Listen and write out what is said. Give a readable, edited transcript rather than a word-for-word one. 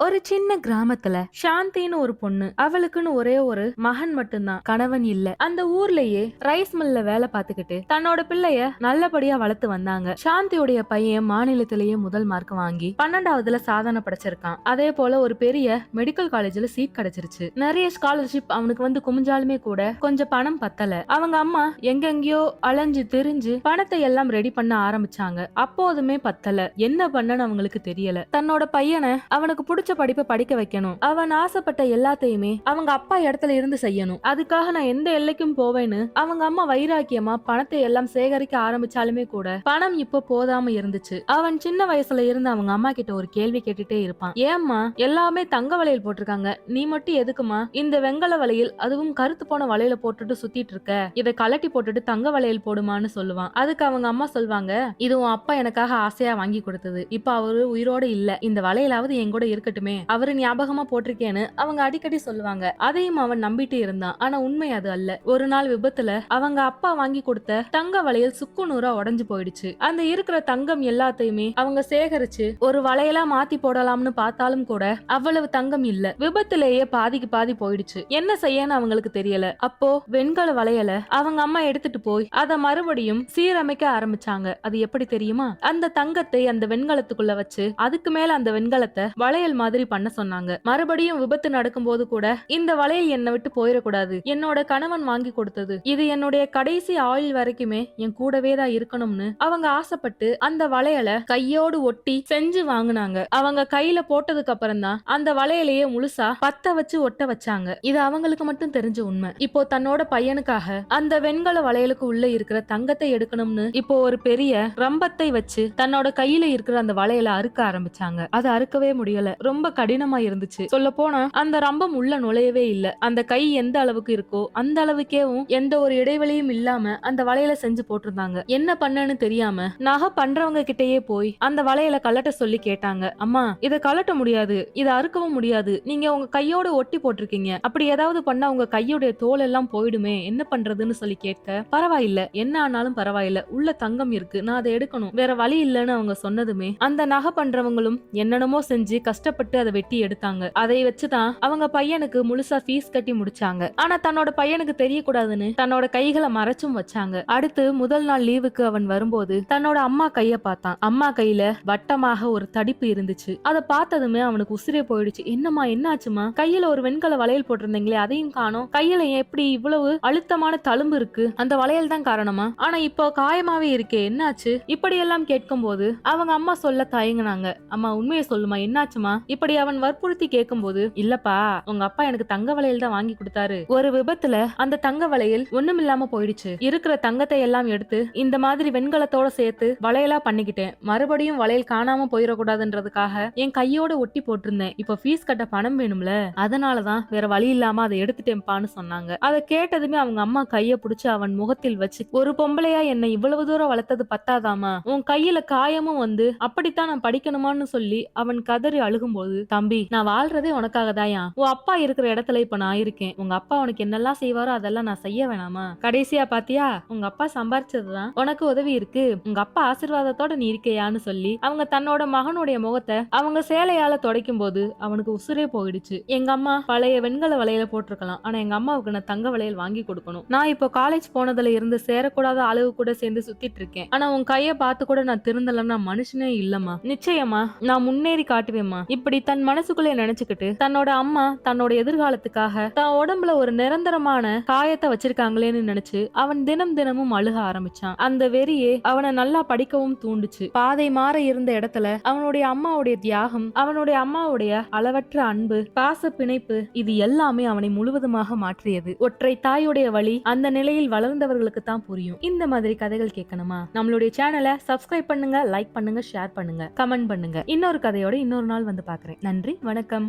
ஒரு சின்ன கிராமத்துல சாந்தின்னு ஒரு பொண்ணு. அவளுக்குன்னு ஒரே ஒரு மகன் மட்டும்தான், கணவன் இல்ல. அந்த ஊர்லயே ரைஸ் மில்ல வேலை பார்த்துக்கிட்டு தன்னோட பிள்ளைய நல்லபடியா வளர்த்து வந்தாங்க. சாந்தியுடைய பையன் மாநிலத்திலேயே முதல் மார்க் வாங்கி 12வதுல சாதனை படைச்சிருக்கான். அதே போல ஒரு பெரிய மெடிக்கல் காலேஜ்ல சீட் கிடைச்சிருச்சு. நிறைய ஸ்காலர்ஷிப் அவனுக்கு வந்து குமிஞ்சாலுமே கூட கொஞ்சம் பணம் பத்தல. அவங்க அம்மா எங்கெங்கயோ அலைஞ்சு திரிஞ்சு பணத்தை எல்லாம் ரெடி பண்ண ஆரம்பிச்சாங்க. அப்போதுமே பத்தல. என்ன பண்ணன்னு அவங்களுக்கு தெரியல. தன்னோட பையனை அவனுக்கு பிடிச்ச படிப்பை படிக்க வைக்கணும். அவன் ஆசைப்பட்ட எல்லாத்தையுமே அவங்க அப்பா இடத்துல இருந்து செய்யணும். அதுக்காக நான் எந்த எல்லைக்கும் போவேன்னு அவங்க அம்மா வைராக்கியமா பணத்தை எல்லாம் சேகரிக்க ஆரம்பிச்சாலுமே கூட பணம் இப்ப போதாம இருந்துச்சு. அவன் சின்ன வயசுல இருந்து அவங்க அம்மா கிட்ட ஒரு கேள்வி கேட்டுட்டே இருப்பான். ஏம்மா எல்லாமே தங்க வளையல் போட்டிருக்காங்க, நீ மட்டும் எதுக்குமா இந்த வெங்கல வளையல், அதுவும் கருத்து போன வளையல போட்டுட்டு சுத்திட்டு இருக்க, இதை கலட்டி போட்டுட்டு தங்க வளையல் போடுமான்னு சொல்லுவான். அதுக்கு அவங்க அம்மா சொல்வாங்க, இது உன் அப்பா எனக்காக ஆசையா வாங்கி கொடுத்தது, இப்ப அவரு உயிரோட இல்ல, இந்த வளையலாவது என் கூட இருக்கட்டும், அவரு ஞாபகமா போட்டிருக்கேன்னு அவங்க அடிக்கடி சொல்லுவாங்க. அதையும் அவன் நம்பிட்டு இருந்தான். ஆனா உண்மை அது அல்ல. ஒரு நாள் விபத்துல அவங்க அப்பா வாங்கி கொடுத்த தங்க வளையல் சுக்கு நூறா உடைஞ்சு போயிடுச்சு. அந்த இருக்கிற தங்கம் எல்லாத்தையுமே அவங்க சேகரிச்சு ஒரு வளையலா மாத்தி போடலாம்னு பார்த்தாலும் கூட அவ்வளவு தங்கம் இல்ல. விபத்திலேயே பாதிக்கு பாதி போயிடுச்சு. என்ன செய்யன்னு அவங்களுக்கு தெரியல. அப்போ வெண்கல வளையல அவங்க அம்மா எடுத்துட்டு போய் அதை மறுபடியும் சீரமைக்க ஆரம்பிச்சாங்க. அது எப்படி தெரியுமா? அந்த தங்கத்தை அந்த வெண்கலத்துக்குள்ள வச்சு அதுக்கு மேல அந்த வெண்கலத்தை வளையல் மாதிரி பண்ண சொன்னாங்க. மறுபடியும் விபத்து நடக்கும் போது கூட இந்த வளையல் என்னை விட்டு போயிடக்கூடாது, என்னோட கணவன் வாங்கி கொடுத்தது, இது என்னுடைய கடைசி ஆயுள் வரைக்குமே என் கூடவே தான் இருக்கணும்னு அவங்க ஆசைப்பட்டு அந்த வளையலை கையோடு ஒட்டி செஞ்சு வாங்கினாங்க. அவங்க கையில போட்டதுக்கு அப்புறம் தான் அந்த வளையலையே முழுசா பத்த வச்சு ஒட்ட வச்சாங்க. இது அவங்களுக்கு மட்டும் தெரிஞ்ச உண்மை. இப்போ தன்னோட பையனுக்காக அந்த வெண்கல வளையலுக்கு உள்ள இருக்கிற தங்கத்தை எடுக்கணும்னு இப்போ ஒரு பெரிய ரம்பத்தை வச்சு தன்னோட கையில இருக்கிற அந்த வளையலை அறுக்க ஆரம்பிச்சாங்க. அதை அறுக்கவே முடியல. ரொம்ப கடினமா இருந்துச்சு. சொல்ல போனா அந்த ரம்பம் உள்ள நுழையவே இல்ல. அந்த கை எந்த அளவுக்கு இருக்கோ அந்த அளவுக்கேவும் எந்த ஒரு இடைவெளியும் இல்லாம அந்த வளையல செஞ்சு போட்டிருந்தாங்க. என்ன பண்ணன்னு தெரியாம நகை பண்றவங்க கிட்டயே போய் அந்த வளையல கலட்ட சொல்லி கேட்டாங்க. அம்மா, இத கலட்ட முடியாது, இத அறுக்கவும் முடியாது, நீங்க உங்க கையோட ஒட்டி போட்டிருக்கீங்க, அப்படி ஏதாவது பண்ணா உங்க கையுடைய தோல் எல்லாம் போயிடுமே, என்ன பண்றதுன்னு சொல்லி கேட்க, பரவாயில்ல, என்ன ஆனாலும் பரவாயில்ல, உள்ள தங்கம் இருக்கு, நான் அதை எடுக்கணும், வேற வழி இல்லன்னு அவங்க சொன்னதுமே அந்த நகை பண்றவங்களும் என்னென்னமோ செஞ்சு கஷ்டப்பட்டு அதை வெட்டி எடுத்தாங்க. அதை வச்சுதான் அவங்க பையனுக்கு முழுசா ஃபீஸ் கட்டி முடிச்சாங்க. ஆனா தன்னோட பையனுக்கு தெரியக்கூடாதுன்னு தன்னோட கைகளை மறைச்சும் வச்சாங்க. அடுத்து முதல் நாள் லீவுக்கு அவன் வரும்போது தன்னோட அம்மா கைய பார்த்தான். அம்மா கையில வட்டமாக ஒரு தடிப்பு இருந்துச்சு. அதை பார்த்ததுமே அவனுக்கு உசிரே போயிடுச்சு. என்னம்மா, என்னாச்சுமா? கையில ஒரு வெண்கல வளையல் போட்டிருந்தீங்களே, அதையும் காணோம், கையில எப்படி இவ்வளவு அழுத்தமான தழும்பு இருக்கு, அந்த வளையல் தான் காரணமா? ஆனா இப்போ காயமாவே இருக்கே, என்னாச்சு? இப்படி எல்லாம் கேட்கும் போது அவங்க அம்மா சொல்ல தயங்கினாங்க. அம்மா, உண்மையை சொல்லுமா, என்னாச்சுமா? இப்படி அவன் வற்புறுத்தி கேட்கும்போது, இல்லப்பா, உங்க அப்பா எனக்கு தங்க வளையல் தான் வாங்கி கொடுத்தாரு, ஒரு விபத்துல அந்த தங்க வளையல் ஒண்ணுமில்லாம போயிடுச்சு, இருக்கிற தங்கத்தை எல்லாம் எடுத்து இந்த மாதிரி வெண்கலத்தோட சேர்த்து வளையலா பண்ணிக்கிட்டேன், மறுபடியும் வளையல் காணாம போயிடக்கூடாதுன்றதுக்காக என் கையோட ஒட்டி போட்டிருந்தேன், இப்ப ஃபீஸ் கட்ட பணம் வேணும்ல, அதனாலதான் வேற வழி இல்லாம அதை எடுத்துட்டேன்பான்னு சொன்னாங்க. அதை கேட்டதுமே அவங்க அம்மா கைய புடிச்சு அவன் முகத்தில் வச்சு, ஒரு பொம்பளையா என்னை இவ்வளவு தூரம் வளர்த்தது பத்தாதாமா, உன் கையில காயமும் வந்து அப்படித்தான் நான் படிக்கணுமான்னு சொல்லி அவன் கதறி அழுகும்போது, தம்பி, நான் வாழ்றதே உனக்காக தாயா, உன் அப்பா இருக்கிற இடத்துல இப்ப நான் இருக்கேன், உங்க அப்பா உனக்கு என்னெல்லாம் செய்வாரோ அதெல்லாம் நான் செய்ய வேணாமா? கடைசியா பாத்தியா, உங்க அப்பா சம்பாரிச்சதுதான் உனக்கு உதவி இருக்கு, உங்க அப்பா ஆசீர்வாதத்தோட நீ இருக்கையான்னு சொல்லி அவங்க தன்னோட மகனுடைய முகத்தை அவங்க சேலையால துடைக்கும் போது அவனுக்கு உசுரே போயிடுச்சு. எங்க அம்மா பழைய வெண்கல வளையல போட்டிருக்கலாம், ஆனா எங்க அம்மாவுக்கு நான் தங்க வளையல் வாங்கி கொடுக்கணும். நான் இப்போ காலேஜ் போனதுல இருந்து சேரக்கூடாத அளவு கூட சேர்ந்து சுத்திட்டு இருக்கேன். ஆனா உன் கைய பார்த்து கூட நான் திருந்தலன்னா மனுஷனே இல்லம்மா, நிச்சயமா நான் முன்னேறி காட்டுவேம்மா. இப்படி தன் மனசுக்குள்ளே நினைச்சுக்கிட்டு தன்னோட அம்மா தன்னோட எதிர்காலத்துக்காக தான் உடம்புல ஒரு நிரந்தரமான காயத்தை வச்சிருக்காங்களேன்னு நினைச்சு அவன் தினம் தினமும் அழுக ஆரம்பிச்சான். அந்த வெறியே அவனை நல்லா படிக்கவும் தூண்டுச்சு. பாதை மாற இருந்த இடத்துல அவனுடைய அம்மாவுடைய தியாகம், அவனுடைய அம்மாவுடைய அளவற்ற அன்பு, பாச பிணைப்பு, இது எல்லாமே அவனை முழுவதுமாக மாற்றியது. ஒற்றை தாயுடைய வழி அந்த நிலையில் வளர்ந்தவர்களுக்கு தான் புரியும். இந்த மாதிரி கதைகள் கேட்கணுமா? நம்மளுடைய சேனலை சப்ஸ்கிரைப் பண்ணுங்க, லைக் பண்ணுங்க, ஷேர் பண்ணுங்க, கமெண்ட் பண்ணுங்க. இன்னொரு கதையோட இன்னொரு நாள் வந்து பாக்குறேன். நன்றி, வணக்கம்.